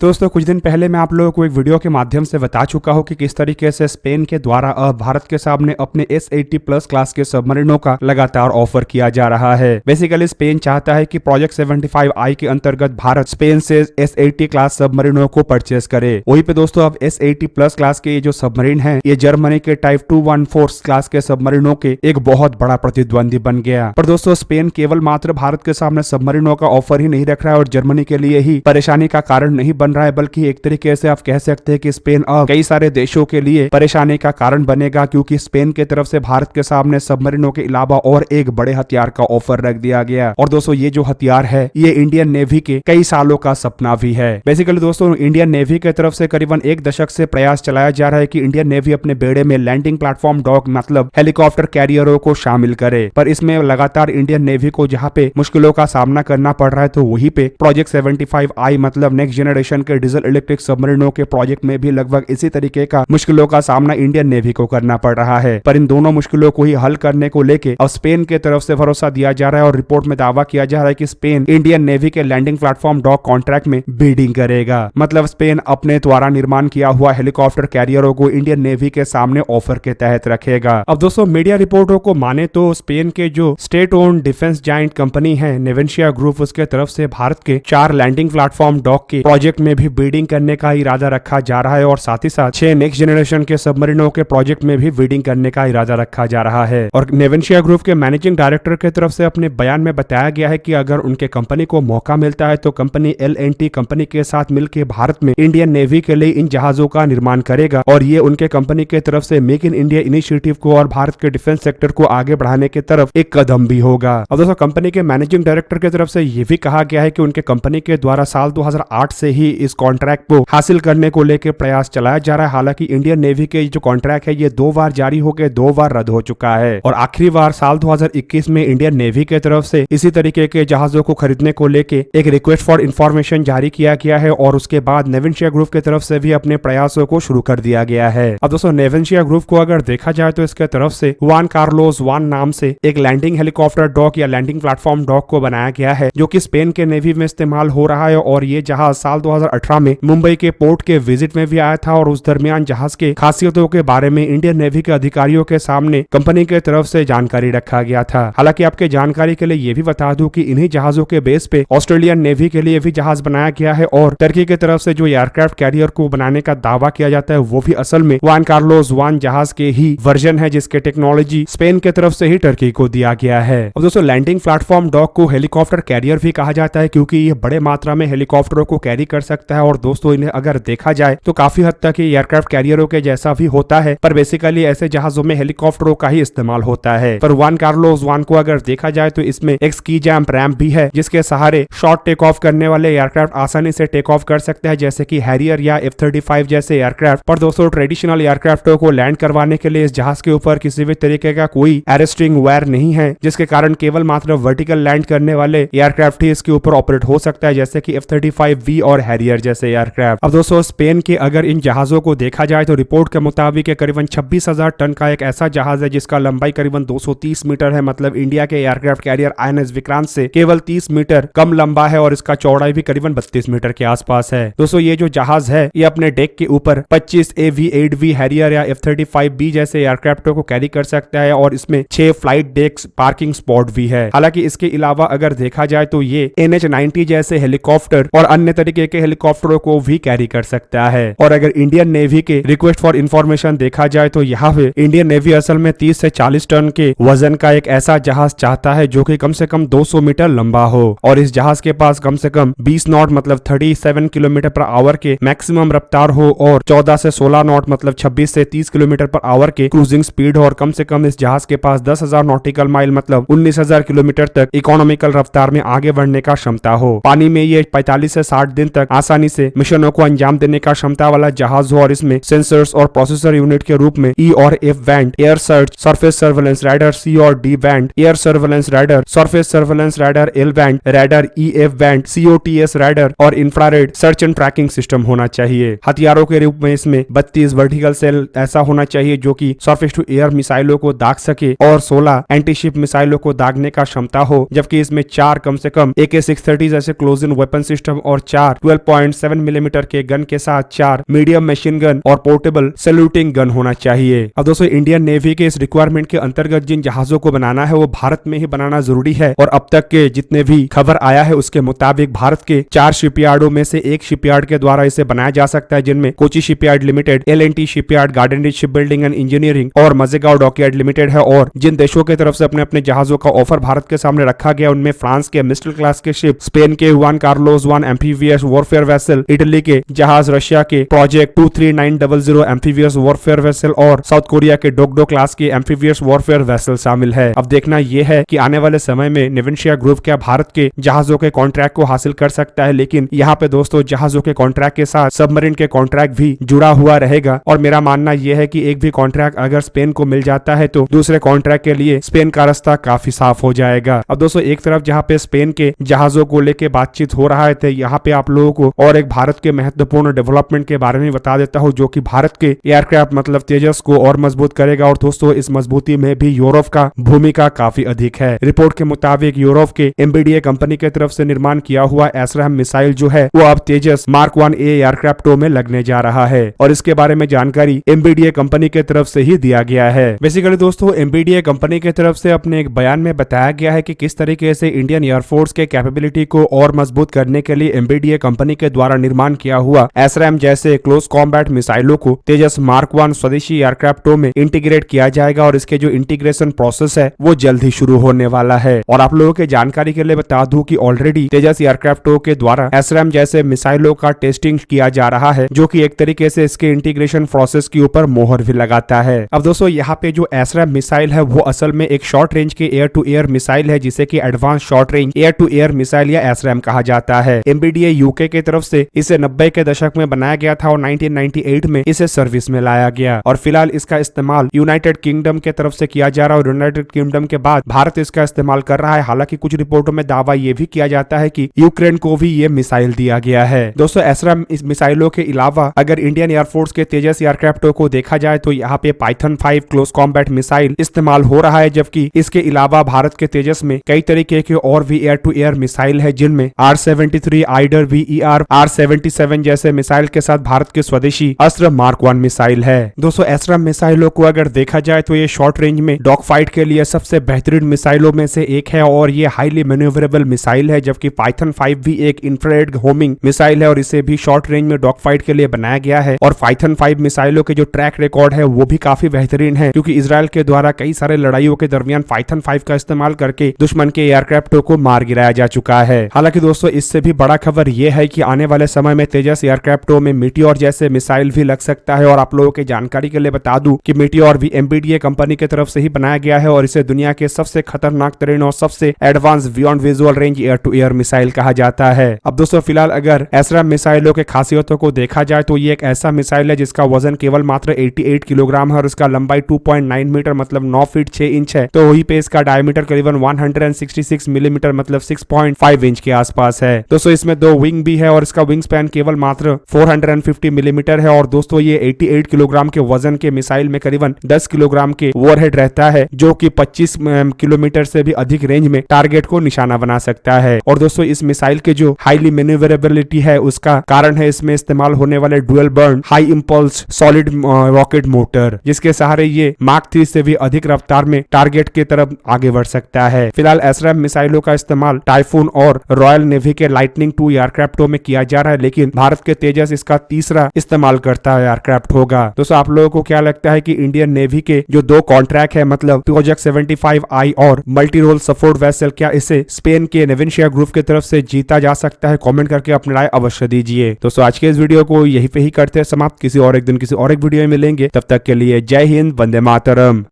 दोस्तों कुछ दिन पहले मैं आप लोगों को एक वीडियो के माध्यम से बता चुका हूं कि किस तरीके से स्पेन के द्वारा अब भारत के सामने अपने S80+ क्लास के सबमरीनों का लगातार ऑफर किया जा रहा है। बेसिकली स्पेन चाहता है कि प्रोजेक्ट 75I के अंतर्गत भारत स्पेन से S80 क्लास सबमरीनों को परचेस करे। वहीं पे दोस्तों अब S80+ क्लास के ये जो सबमरीन है ये जर्मनी के टाइप 214 क्लास के सबमरीनों के एक बहुत बड़ा प्रतिद्वंदी बन गया। पर दोस्तों स्पेन केवल मात्र भारत के सामने सबमरीनों का ऑफर ही नहीं रख रहा है और जर्मनी के लिए ही परेशानी का कारण नहीं बन रहा है, बल्कि एक तरीके से आप कह सकते हैं कि स्पेन अब कई सारे देशों के लिए परेशानी का कारण बनेगा, क्योंकि स्पेन की तरफ से भारत के सामने सबमरीनों के अलावा और एक बड़े हथियार का ऑफर रख दिया गया। और दोस्तों ये जो हथियार है ये इंडियन नेवी के कई सालों का सपना भी है। बेसिकली दोस्तों इंडियन नेवी की तरफ से करीबन एक दशक से प्रयास चलाया जा रहा है कि इंडियन नेवी अपने बेड़े में लैंडिंग प्लेटफॉर्म डॉग मतलब हेलीकॉप्टर कैरियरों को शामिल करे, पर इसमें लगातार इंडियन नेवी को जहां पे मुश्किलों का सामना करना पड़ रहा है तो वहीं पे प्रोजेक्ट 75I मतलब नेक्स्ट जनरेशन के डीजल इलेक्ट्रिक सबमरीनों के प्रोजेक्ट में भी लगभग इसी तरीके का मुश्किलों का सामना इंडियन नेवी को करना पड़ रहा है। पर इन दोनों मुश्किलों को ही हल करने को लेके अब स्पेन की तरफ से भरोसा दिया जा रहा है और रिपोर्ट में दावा किया जा रहा है कि स्पेन इंडियन नेवी के लैंडिंग प्लेटफॉर्म डॉग कॉन्ट्रैक्ट में बिडिंग करेगा। मतलब स्पेन अपने द्वारा निर्माण किया हुआ हेलीकॉप्टर कैरियरों को इंडियन नेवी के सामने ऑफर के तहत रखेगा। अब दोस्तों मीडिया रिपोर्टों को माने तो स्पेन के जो state own defence giant company है नेवेंशिया ग्रुप, उसके तरफ से भारत के 4 लैंडिंग प्लेटफॉर्म डॉग के प्रोजेक्ट में भी बिडिंग करने का इरादा रखा जा रहा है और साथ ही साथ 6 नेक्स्ट जनरेशन के सबमरीनों के प्रोजेक्ट में भी बिडिंग करने का इरादा रखा जा रहा है। और नेवेंशिया ग्रुप के मैनेजिंग डायरेक्टर की तरफ से अपने बयान में बताया गया है कि अगर उनके कंपनी को मौका मिलता है तो कंपनी L&T कंपनी के साथ मिलकर भारत में इंडियन नेवी के लिए इन जहाजों का निर्माण करेगा और ये उनके कंपनी के तरफ से मेक इन इंडिया इनिशिएटिव को और भारत के डिफेंस सेक्टर को आगे बढ़ाने की तरफ एक कदम भी होगा। और दोस्तों कंपनी के मैनेजिंग डायरेक्टर की तरफ से यह भी कहा गया है कि उनके कंपनी के द्वारा साल 2008 से ही इस कॉन्ट्रैक्ट को हासिल करने को लेकर प्रयास चलाया जा रहा है। हालांकि इंडियन नेवी के जो कॉन्ट्रैक्ट है ये 2 बार जारी होकर 2 बार रद्द हो चुका है और आखिरी बार साल 2021 में इंडियन नेवी के तरफ से इसी तरीके के जहाजों को खरीदने को लेकर एक रिक्वेस्ट फॉर इंफॉर्मेशन जारी किया गया है और उसके बाद नेवेंशिया ग्रुप की तरफ से भी अपने प्रयासों को शुरू कर दिया गया है। अब दोस्तों नेवेंशिया ग्रुप को अगर देखा जाए तो इसके तरफ से जुआन कार्लोस जुआन नाम से एक लैंडिंग हेलीकॉप्टर डॉक या लैंडिंग प्लेटफॉर्म डॉक को बनाया गया है जो कि स्पेन के नेवी में इस्तेमाल हो रहा है और ये जहाज साल 2018 में मुंबई के पोर्ट के विजिट में भी आया था और उस दरमियान जहाज के खासियतों के बारे में इंडियन नेवी के अधिकारियों के सामने कंपनी के तरफ से जानकारी रखा गया था। हालांकि आपके जानकारी के लिए ये भी बता दूं कि इन्हीं जहाजों के बेस पे ऑस्ट्रेलियन नेवी के लिए भी जहाज बनाया गया है और टर्की की तरफ से जो एयरक्राफ्ट कैरियर को बनाने का दावा किया जाता है वो भी असल में जुआन कार्लोस जुआन जहाज के ही वर्जन है जिसके टेक्नोलॉजी स्पेन के तरफ से ही टर्की को दिया गया है। अब दोस्तों लैंडिंग प्लेटफॉर्म डॉक को हेलीकॉप्टर कैरियर भी कहा जाता है क्योंकि ये बड़े मात्रा में हेलीकॉप्टरों को कैरी कर सकता है और दोस्तों इन्हें अगर देखा जाए तो काफी हद तक ये एयरक्राफ्ट कैरियरों के जैसा भी होता है, पर बेसिकली ऐसे जहाजों में हेलीकॉप्टरों का ही इस्तेमाल होता है। पर जुआन कार्लोस जुआन को अगर देखा जाए तो इसमें एक स्की जैम्प रैंप भी है जिसके सहारे शॉर्ट टेक ऑफ करने वाले एयरक्राफ्ट आसानी से टेक ऑफ कर सकते हैं जैसे कि हैरियर या F-35 जैसे एयरक्राफ्ट। पर दोस्तों ट्रेडिशनल एयरक्राफ्टों को लैंड करवाने के लिए इस जहाज के ऊपर किसी भी तरीके का कोई एरेस्टिंग वायर नहीं है, जिसके कारण केवल मात्र वर्टिकल लैंड करने वाले एयरक्राफ्ट ही इसके ऊपर ऑपरेट हो सकता है जैसे कि F-35V और हैरियर जैसे एयरक्राफ्ट। अब दोस्तों स्पेन के अगर इन जहाजों को देखा जाए तो रिपोर्ट के मुताबिक करीबन 26,000 टन का एक ऐसा जहाज है जिसका लंबाई करीबन 230 मीटर है। मतलब इंडिया के एयरक्राफ्ट कैरियर INS विक्रांत से केवल 30 मीटर कम लंबा है और इसका चौड़ाई भी करीबन 32 मीटर के आसपास है। दोस्तों ये जो जहाज है ये अपने डेक के ऊपर 25 AV-8V हैरियर या F-35B जैसे एयरक्राफ्टों को कैरी कर सकता है और इसमें 6 फ्लाइट डेक्स पार्किंग स्पॉट भी है। हालांकि इसके अलावा अगर देखा जाए तो ये NH-90 जैसे हेलीकॉप्टर और अन्य तरीके के हेलीकॉप्टरों को भी कैरी कर सकता है। और अगर इंडियन नेवी के रिक्वेस्ट फॉर इंफॉर्मेशन देखा जाए तो यहाँ पे इंडियन नेवी असल में 30 से 40 टन के वजन का एक ऐसा जहाज चाहता है जो कि कम से कम 200 मीटर लंबा हो और इस जहाज के पास कम से कम 20 नॉट मतलब 37 किलोमीटर पर आवर के मैक्सिमम रफ्तार हो और 14 से 16 नॉट मतलब 26 से 30 किलोमीटर पर आवर के क्रूजिंग स्पीड हो और कम से कम इस जहाज के पास 10,000 नॉटिकल माइल मतलब 19,000 किलोमीटर तक इकोनॉमिकल रफ्तार में आगे बढ़ने का क्षमता हो। पानी में ये 45 से 60 दिन तक आसानी से मिशनों को अंजाम देने का क्षमता वाला जहाज हो और इसमें सेंसर्स और प्रोसेसर यूनिट के रूप में E और F band, air search, surface surveillance radar C और D band, air surveillance radar, surface surveillance radar L band, radar EF band, COTS radar और infrared search and tracking system होना चाहिए। हथियारों के रूप में इसमें 32 वर्टिकल सेल ऐसा होना चाहिए जो कि सरफेस टू एयर मिसाइलों को दाग सके और 16 एंटीशिप मिसाइलों को दागने का क्षमता हो, जबकि इसमें 4 कम से कम AK-630 जैसे क्लोज इन वेपन सिस्टम और 4 3.7 मिलीमीटर के गन के साथ 4 मीडियम मशीन गन और पोर्टेबल सैल्यूटिंग गन होना चाहिए। अब दोस्तों इंडियन नेवी के इस रिक्वायरमेंट के अंतर्गत जिन जहाजों को बनाना है वो भारत में ही बनाना जरूरी है और अब तक के जितने भी खबर आया है उसके मुताबिक भारत के 4 शिपयार्डों में से एक शिपयार्ड के द्वारा इसे बनाया जा सकता है, जिनमें Kochi shipyard limited, L&T shipyard, garden rich ship building and engineering और मजेगांव डॉकयार्ड लिमिटेड है। और जिन देशों की तरफ से अपने अपने जहाजों का ऑफर भारत के सामने रखा गया उनमें फ्रांस के मिस्टल क्लास के शिप, स्पेन के Juan Carlos 1 amphibious warfare vessel, Italy के जहाज, रशिया के प्रोजेक्ट 23900 एम्फीबियस वॉरफेयर वेसल और साउथ कोरिया के डोगडो क्लास के एम्फीबियस वॉरफेयर वेसल शामिल है। अब देखना यह है कि आने वाले समय में नेवेंशिया ग्रुप क्या भारत के जहाजों के कॉन्ट्रैक्ट को हासिल कर सकता है, लेकिन यहाँ पे दोस्तों जहाजों के कॉन्ट्रैक्ट के साथ सबमरीन के कॉन्ट्रैक्ट भी जुड़ा हुआ रहेगा और मेरा मानना यह है कि एक भी कॉन्ट्रैक्ट अगर स्पेन को मिल जाता है तो दूसरे कॉन्ट्रैक्ट के लिए स्पेन का रास्ता काफी साफ हो जाएगा। अब दोस्तों एक तरफ जहाँ पे स्पेन के जहाजों को लेके बातचीत हो रहा है तो यहाँ पे आप लोगों को और एक भारत के महत्वपूर्ण डेवलपमेंट के बारे में बता देता हूँ जो कि भारत के एयरक्राफ्ट मतलब तेजस को और मजबूत करेगा। और दोस्तों इस मजबूती में भी यूरोप का भूमिका काफी अधिक है। रिपोर्ट के मुताबिक यूरोप के एमबीडीए कंपनी की तरफ से निर्माण किया हुआ एसराम मिसाइल जो है वो अब तेजस मार्क 1A एयरक्राफ्टों में लगने जा रहा है और इसके बारे में जानकारी एमबीडीए कंपनी की तरफ से ही दिया गया है। बेसिकली दोस्तों एमबीडीए कंपनी की तरफ से अपने एक बयान में बताया गया है कि किस तरीके से इंडियन एयरफोर्स के कैपेबिलिटी को और मजबूत करने के लिए एमबीडीए कंपनी के द्वारा निर्माण किया हुआ एसराम जैसे क्लोज कॉम्बैट मिसाइलों को तेजस मार्क 1 स्वदेशी एयरक्राफ्टों में इंटीग्रेट किया जाएगा और इसके जो इंटीग्रेशन प्रोसेस है वो जल्द ही शुरू होने वाला है। और आप लोगों के जानकारी के लिए बता दूं कि ऑलरेडी तेजस एयरक्राफ्टों के द्वारा एसराम जैसे मिसाइलों का टेस्टिंग किया जा रहा है जो कि एक तरीके से इसके इंटीग्रेशन प्रोसेस के ऊपर मोहर भी लगाता है। अब दोस्तों यहाँ पे जो एसराम मिसाइल है वो असल में एक शॉर्ट रेंज के एयर टू एयर मिसाइल है जिसे कि advance short range air to air missile या एसराम कहा जाता है। एमबीडीए यूके की तरफ से इसे 90 के दशक में बनाया गया था और 1998 में इसे सर्विस में लाया गया और फिलहाल इसका इस्तेमाल यूनाइटेड किंगडम के तरफ से किया जा रहा है और यूनाइटेड किंगडम के बाद भारत इसका इस्तेमाल कर रहा है। हालांकि कुछ रिपोर्टों में दावा यह भी किया जाता है कि यूक्रेन को भी ये मिसाइल दिया गया है। दोस्तों एसराम इस मिसाइलों के अलावा अगर इंडियन एयरफोर्स के तेजस एयरक्राफ्टों को देखा जाए तो यहाँ पे पाइथन 5 क्लोज कॉम्बैट मिसाइल इस्तेमाल हो रहा है, जबकि इसके अलावा भारत के तेजस में कई तरीके के और भी एयर टू एयर मिसाइल है जिनमें R-73 आइडर VER R-77 जैसे मिसाइल के साथ भारत के स्वदेशी अस्त्र मार्क 1 मिसाइल है। दोस्तों एसराम मिसाइलों को अगर देखा जाए तो ये शॉर्ट रेंज में डॉग फाइट के लिए सबसे बेहतरीन मिसाइलों में से एक है और ये हाईली मैन्यूवरेबल मिसाइल है, जबकि पाइथन 5 भी एक इंफ्रारेड होमिंग मिसाइल है और इसे भी शॉर्ट रेंज में डॉग फाइट के लिए बनाया गया है। और पाइथन 5 मिसाइलों के जो ट्रैक रिकॉर्ड है वो भी काफी बेहतरीन है क्योंकि इजराइल के द्वारा कई सारे लड़ाइयों के दरमियान पाइथन 5 का इस्तेमाल करके दुश्मन के एयरक्राफ्टों को मार गिराया जा चुका है। हालांकि दोस्तों इससे भी बड़ा खबर यह है कि आने वाले समय में तेजस एयरक्राफ्टों में मीटियोर जैसे मिसाइल भी लग सकता है और आप लोगों के जानकारी के लिए बता दूं कि मीटियोर भी एमबीडीए कंपनी की तरफ से ही बनाया गया है और इसे दुनिया के सबसे खतरनाक तरीन और सबसे advance beyond visual range air to air missile कहा जाता है। अब दोस्तों फिलहाल अगर एसराम मिसाइलों के खासियतों को देखा जाए तो ये एक ऐसा मिसाइल है जिसका वजन केवल मात्र 88 किलोग्राम है और इसका लंबाई 2.9 मीटर मतलब 9 फीट 6 इंच है। तो वहीं पे इसका डायमीटर करीबन 166 मिलीमीटर मतलब 6.5 इंच के आसपास है। दोस्तों इसमें 2 विंग भी है और इसका विंग स्पैन केवल मात्र 450 मिलीमीटर है और दोस्तों ये 88 किलोग्राम के वजन के मिसाइल में करीबन 10 किलोग्राम के वॉरहेड रहता है जो कि 25 किलोमीटर से भी अधिक रेंज में टारगेट को निशाना बना सकता है। और दोस्तों इस मिसाइल के जो हाईली मैन्यूवरेबिलिटी है उसका कारण है इसमें इस्तेमाल होने वाले dual burn high impulse solid rocket motor जिसके सहारे ये मार्क 3 से भी अधिक रफ्तार में टारगेट की तरफ आगे बढ़ सकता है। फिलहाल एसराम मिसाइलों का इस्तेमाल टाइफून और रॉयल नेवी के लाइटनिंग 2 एयरक्राफ्टों में किया जा रहा है, लेकिन भारत के तेजस इसका तीसरा इस्तेमाल करता है एयरक्राफ्ट होगा। दोस्तों आप लोगों को क्या लगता है कि इंडियन नेवी के जो 2 कॉन्ट्रैक्ट है मतलब प्रोजेक्ट 75I और मल्टी रोल सपोर्ट वेसल क्या इसे स्पेन के नेवेंशिया ग्रुप की तरफ से जीता जा सकता है? कमेंट करके अपनी राय अवश्य दीजिए। दोस्तों आज के इस वीडियो को यहीं पे ही करते हैं समाप्त। किसी और एक दिन किसी और एक वीडियो में मिलेंगे, तब तक के लिए जय हिंद, वंदे मातरम।